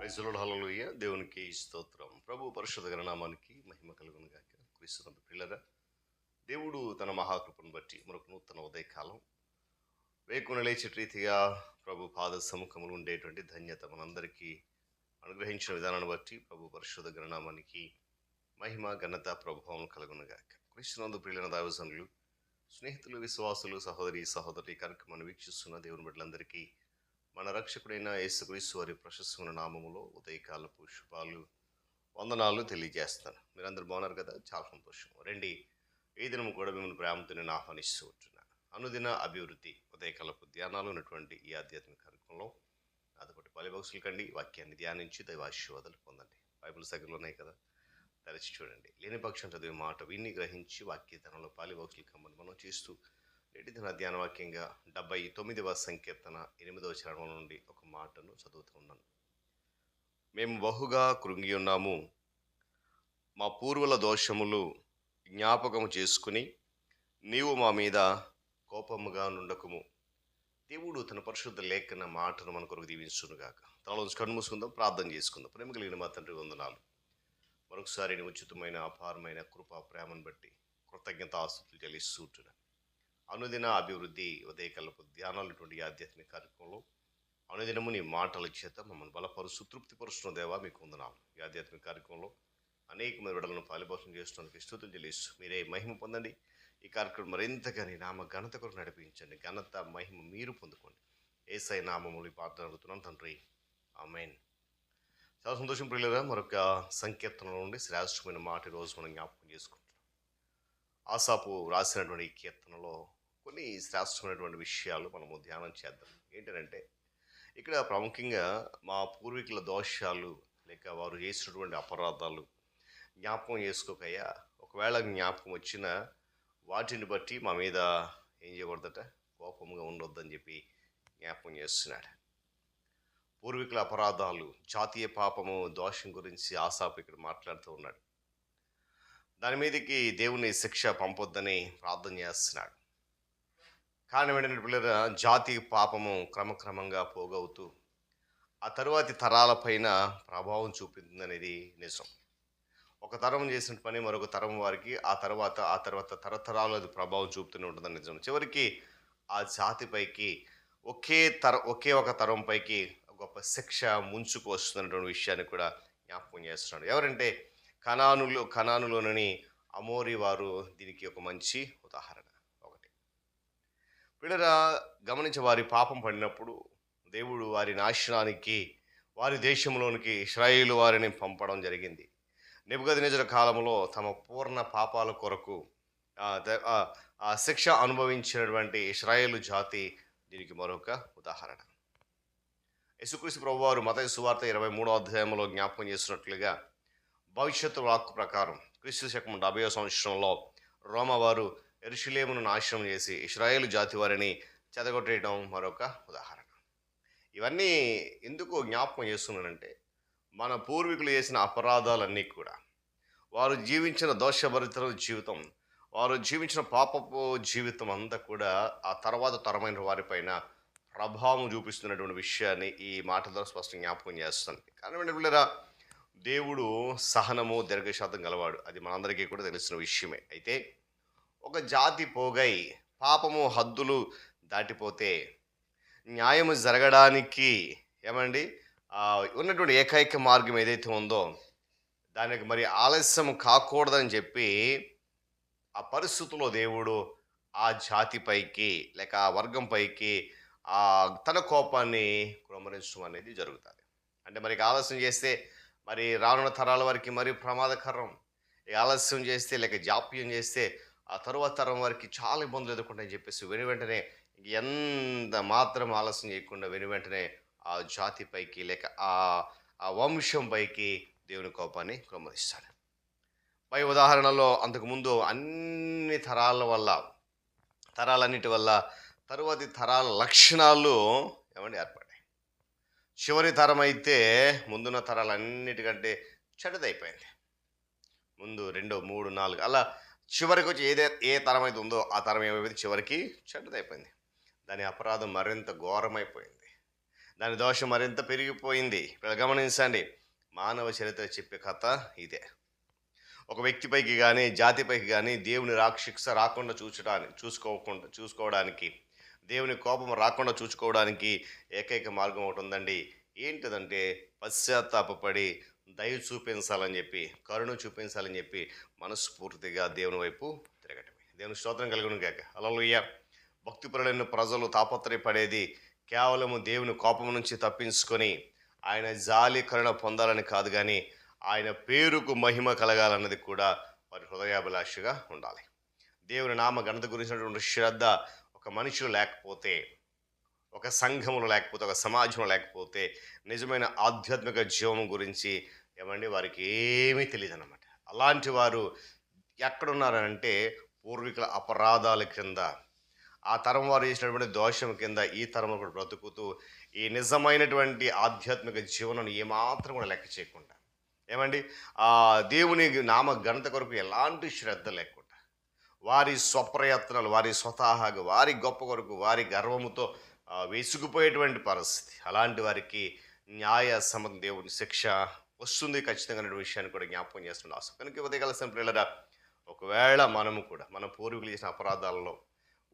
Praise the lord, హల్లెలూయా. దేవునికి స్తోత్రం. ప్రభు పరిశుద్ధ నామానికి మహిమ కలుగును గాక. క్రీస్తునందు ప్రియులారా, దేవుడు తన మహాకృపను బట్టి మరొక నూతన ఉదయకాలం వేకున లేచే రీతిగా ప్రభు పాద సముఖములు ఉండేటువంటి ధన్యత మనందరికీ అనుగ్రహించిన విధానాన్ని బట్టి ప్రభు పరిశుద్ధ నామానికి మహిమ ఘనత ప్రభావం కలుగును గాక. క్రీస్తునందు ప్రియులైన దైవజనులు, స్నేహితులు, విశ్వాసులు, సహోదరి సహోదరి కార్యక్రమాన్ని వీక్షిస్తున్న దేవుని బిడ్డలందరికీ మన రక్షకుడైన యేసుక్రీస్తు వారి ప్రశస్తమైన నామములో ఉదయకాలపు శుభాలు, వందనాలు తెలియజేస్తాను. మీరందరూ బాగున్నారు కదా? చాలా సంతోషం. రండి, ఈ దినం కూడా మిమ్మల్ని ప్రేమతో నేను ఆహ్వానిస్తూ ఉంటున్నాను. అనుదిన అభివృద్ధి ఉదయకాలపు ధ్యానాలు ఉన్నటువంటి ఈ ఆధ్యాత్మిక కార్యక్రమంలో అదొకటి బలిబక్సులు కండి, వాక్యాన్ని ధ్యానించి దైవాశీర్వాదాలు పొందండి. బైబిల్ దగ్గరలో ఉన్నాయి కదా, తెరచి చూడండి. లేని పక్షం చదివే మాట విన్ని గ్రహించి వాక్యతనంలో పాలిబక్సులు కమ్మని మనం చేస్తూ నేటి దిన ధ్యాన వాక్యంగా 79వ సంకీర్తన 8వ చరణం నుండి ఒక మాటను చదువుతూ ఉన్నాను. మేము బహుగా కృంగి ఉన్నాము, మా పూర్వుల దోషములు జ్ఞాపకము చేసుకుని నీవు మా మీద కోపముగా నుండకుము. దేవుడు తన పరిశుద్ధ లేఖన మాటను మన కొరకు దీవించునుగాక. తనలోంచి కన్ను మూసుకుందాం, ప్రార్థన చేసుకుందాం. ప్రేమ కలిగిన మా తండ్రి వందనాలు. మరొకసారి నీ ఉచితమైన అపారమైన కృపా ప్రేమను బట్టి కృతజ్ఞతాస్తుతులు చెల్లిస్తుంటున్నాను. అనుదిన అభివృద్ధి ఉదయకాలపు ధ్యానాలటువంటి ఆధ్యాత్మిక కార్యక్రమంలో అనుదినము నీ మాటల చేత మమ్మల్ని బలపరుస్తూ తృప్తిపరుస్తున్న దేవా మీకు వందనాలు. ఈ ఆధ్యాత్మిక కార్యక్రమంలో అనేక మంది విడలను పాలిభాషణ చేస్తున్నందుకు స్తుతులు చెల్లిస్తూ మీరే మహిమ పొందండి. ఈ కార్యక్రమం మరింతగా నీ నామ ఘనత కొరకు నడిపించండి. ఘనత మహిమ మీరు పొందుకోండి. యేసయ్య నామములు ప్రార్థన అడుగుతున్నాను తండ్రి, ఆమేన్. చాలా సంతోషం ప్రియులారా, మరొక సంకీర్తన నుండి శ్రేష్టమైన మాట ఈరోజు మనం జ్ఞాపకం చేసుకుంటున్నాం. ఆసాపు రాసినటువంటి ఈ కీర్తనలో కొన్ని శ్రేష్టమైనటువంటి విషయాలు మనము ధ్యానం చేద్దాం. ఏంటంటే ఇక్కడ ప్రాముఖ్యంగా మా పూర్వీకుల దోషాలు లేక వారు చేసినటువంటి అపరాధాలు జ్ఞాపకం చేసుకోకయ్యా, ఒకవేళ జ్ఞాపకం వచ్చిన వాటిని బట్టి మా మీద ఏం చేయకూడదట, కోపంగా ఉండొద్దని చెప్పి జ్ఞాపకం చేస్తున్నాడు. పూర్వీకుల అపరాధాలు, జాతీయ పాపము, దోషం గురించి ఆసాపు ఇక్కడ మాట్లాడుతూ ఉన్నాడు. దాని మీదకి దేవుని శిక్ష పంపొద్దని ప్రార్థన చేస్తున్నాడు. కారణం ఏంటంటే పిల్లల, జాతీయ పాపము క్రమక్రమంగా పోగవుతూ ఆ తరువాతి తరాలపైన ప్రభావం చూపిందనేది నిజం. ఒక తరం చేసిన పని మరొక తరం వారికి ఆ తర్వాత తరతరాలు అది ప్రభావం చూపుతూనే ఉంటుందని నిజం. చివరికి ఆ జాతిపైకి ఒకే ఒక తరం పైకి గొప్ప శిక్ష ముంచుకు వస్తున్నటువంటి విషయాన్ని కూడా జ్ఞాపకం చేస్తున్నాడు. ఎవరంటే కనానులోని అమోరి వారు దీనికి ఒక మంచి ఉదాహరణ. ఒకటి పిల్లరా, గమనించి వారి పాపం పడినప్పుడు దేవుడు వారి నాశనానికి వారి దేశంలోనికి ఇశ్రాయేలు వారిని పంపడం జరిగింది. నెబుకద్నెజరు కాలంలో తమ పూర్ణ పాపాల కొరకు ఆ శిక్ష అనుభవించినటువంటి ఇశ్రాయేలు జాతి దీనికి మరొక ఉదాహరణ. యేసుక్రీస్తు ప్రభువారు మత్తయి సువార్త 23వ అధ్యాయంలో జ్ఞాపకం చేసినట్లుగా భవిష్యత్తు వాక్కు ప్రకారం క్రీస్తు శకం 70వ సంవత్సరంలో రోమవారు యెరూషలేమును నాశనం చేసి ఇశ్రాయేలు జాతి వారిని చెదగొట్టేయడం మరొక ఉదాహరణ. ఇవన్నీ ఎందుకు జ్ఞాపకం చేస్తున్నానంటే, మన పూర్వీకులు చేసిన అపరాధాలన్నీ కూడా, వారు జీవించిన దోషభరిత జీవితం, వారు జీవించిన పాపపు జీవితం అంతా కూడా ఆ తర్వాత తరమైన వారిపైన ప్రభావం చూపిస్తున్నటువంటి విషయాన్ని ఈ మాట ద్వారా స్పష్టంగా జ్ఞాపకం చేస్తుంది. కానీ పిల్లరా, దేవుడు సహనము దీర్ఘశాంతం గలవాడు. అది మనందరికీ కూడా తెలిసిన విషయమే. అయితే ఒక జాతి పోగై పాపము హద్దులు దాటిపోతే న్యాయము జరగడానికి ఏమండి ఉన్నటువంటి ఏకైక మార్గం ఏదైతే ఉందో దానికి మరి ఆలస్యం కాకూడదని చెప్పి ఆ పరిస్థితుల్లో దేవుడు ఆ జాతిపైకి లేక ఆ వర్గం పైకి తన కోపాన్ని కుమ్మరించడం అనేది జరుగుతుంది. అంటే మరి ఆలస్యం చేస్తే మరి రానున్న తరాల వారికి మరి ప్రమాదకరం. ఆలస్యం చేస్తే లేక జాప్యం చేస్తే ఆ తరువాత తరం వారికి చాలా ఇబ్బందులు ఎదుర్కొంటాయని చెప్పేసి వెంటనే ఎంత మాత్రం ఆలస్యం చేయకుండా వెంటనే ఆ జాతిపైకి లేక ఆ వంశం పైకి దేవుని కోపాన్ని కుమ్మరిస్తాడు. పై ఉదాహరణలో అంతకుముందు అన్ని తరాలన్నిటి వల్ల తరువాతి తరాల లక్షణాలు ఏర్పడ్డాయి. చివరి తరం అయితే ముందున్న తరాలన్నిటికంటే చెడ్డదైపోయింది. ముందు 2, 3, 4 అలా చివరికి వచ్చి ఏ తరం అయితే ఉందో ఆ తరం ఏమైపోయింది, చివరికి చెడ్డదైపోయింది. దాని అపరాధం మరింత ఘోరమైపోయింది. దాని దోషం మరింత పెరిగిపోయింది. ఇక్కడ గమనించండి, మానవ చరిత్ర చెప్పే కథ ఇదే. ఒక వ్యక్తిపైకి కానీ జాతిపైకి కానీ దేవుని శిక్ష రాకుండా చూసుకోవడానికి, దేవుని కోపం రాకుండా చూసుకోవడానికి ఏకైక మార్గం ఒకటి ఉందండి. ఏంటిదంటే పశ్చాత్తాపపడి దయ చూపించాలని చెప్పి, కరుణ చూపించాలని చెప్పి మనస్ఫూర్తిగా దేవుని వైపు తిరగటమే. దేవుని స్తోత్రం కలుగును గాక. హల్లెలూయా. భక్తిపరులైన ప్రజలు తాపత్రయపడేది కేవలము దేవుని కోపం నుంచి తప్పించుకొని ఆయన జాలి కరుణ పొందాలని కాదు, కానీ ఆయన పేరుకు మహిమ కలగాలన్నది కూడా వారి హృదయాభిలాషగా ఉండాలి. దేవుని నామ ఘనత గురించినటువంటి శ్రద్ధ ఒక మనిషిలో లేకపోతే, ఒక సంఘములో లేకపోతే, ఒక సమాజంలో లేకపోతే నిజమైన ఆధ్యాత్మిక జీవం గురించి వారికి ఏమీ తెలియదు అన్నమాట. అలాంటి వారు ఎక్కడున్నారంటే పూర్వీకుల అపరాధాల కింద, ఆ తరం వారు చేసినటువంటి దోషం కింద ఈ తరం కూడా బ్రతుకుతూ ఈ నిజమైనటువంటి ఆధ్యాత్మిక జీవనాన్ని ఏమాత్రం కూడా లెక్క చేయకుండా ఆ దేవుని నామ ఘనత కొరకు ఎలాంటి శ్రద్ధ లేకుండా, వారి స్వప్రయత్నాలు, వారి స్వతహాగా, వారి గొప్ప కొరకు, వారి గర్వముతో వేసుకుపోయేటువంటి పరిస్థితి. అలాంటి వారికి న్యాయ సమ్మతం దేవుని శిక్ష వస్తుంది ఖచ్చితంగా అనే విషయాన్ని కూడా జ్ఞాపకం చేస్తున్న ఆశ. కనుక ఉదయకాల పిల్లల, ఒకవేళ మనము కూడా మన పూర్వీకులు చేసిన అపరాధాలలో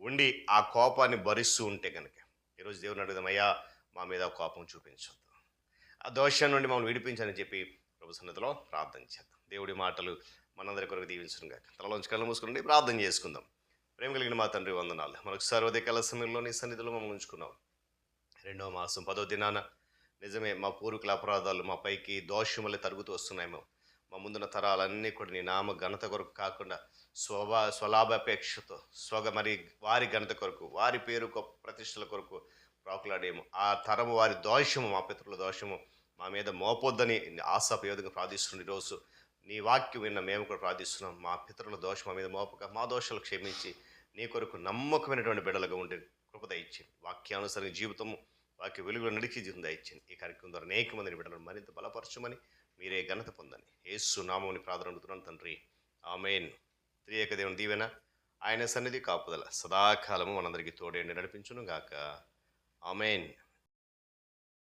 ఉండి ఆ కోపాన్ని భరిస్తూ ఉంటే కనుక ఈరోజు దేవుని అడుగుదాం, అయ్యా మా మీద కోపం చూపించొద్దు, ఆ దోషం నుండి మమ్మల్ని విడిపించని చెప్పి ప్రభు సన్నిధిలో ప్రార్థన చేద్దాం. దేవుడి మాటలు మనందరి కొరకు దీవించడం కాక. తలలోంచి కళ్ళు మూసుకుని ప్రార్థన చేసుకుందాం. ప్రేమ కలిగిన మా తండ్రి వందనాలు. మరొకసారి ఉదయకాల సమయంలో నీ సన్నిధిలో మమ్మల్ని ఉంచుకున్నాం. 2వ మాసం 10వ దినాన నిజమే మా పూర్వీకుల అపరాధాలు మా పైకి దోషం వల్ల తరుగుతూ వస్తున్నాయేమో. మా ముందున్న తరాలన్నీ కూడా నీ నామ ఘనత కొరకు కాకుండా స్వలాభాపేక్షతో మరి వారి ఘనత కొరకు, వారి పేరు ప్రతిష్టల కొరకు ప్రాకులాడేమో. ఆ తరము వారి దోషము, మా పితరుల దోషము మా మీద మోపొద్దని ఆశాపయోధంగా ప్రార్థిస్తున్న ఈరోజు నీ వాక్యం విన్న మేము కూడా ప్రార్థిస్తున్నాం. మా పితరుల దోషం మా మీద మోపక మా దోషాలు క్షమించి నీ కొరకు నమ్మకమైనటువంటి బిడ్డలుగా ఉండే కృప దయచేయండి. వాక్యానుసరణ జీవితము, వాక్య వెలుగులో నడిచి జీవితం దయచేయండి. ఈ కార్యక్రమం ద్వారా అనేక మందిని బిడ్డలను మరింత బలపరచమని, మీరే ఘనత పొందని యేసు నామముని ప్రార్థన అడుగుతున్నాను తండ్రి, ఆమేన్. త్రియేక దేవుని దీవెన, ఆయన సన్నిధి కాపుదల సదాకాలము మనందరికీ తోడేండి నడిపించును గాక. ఆమేన్.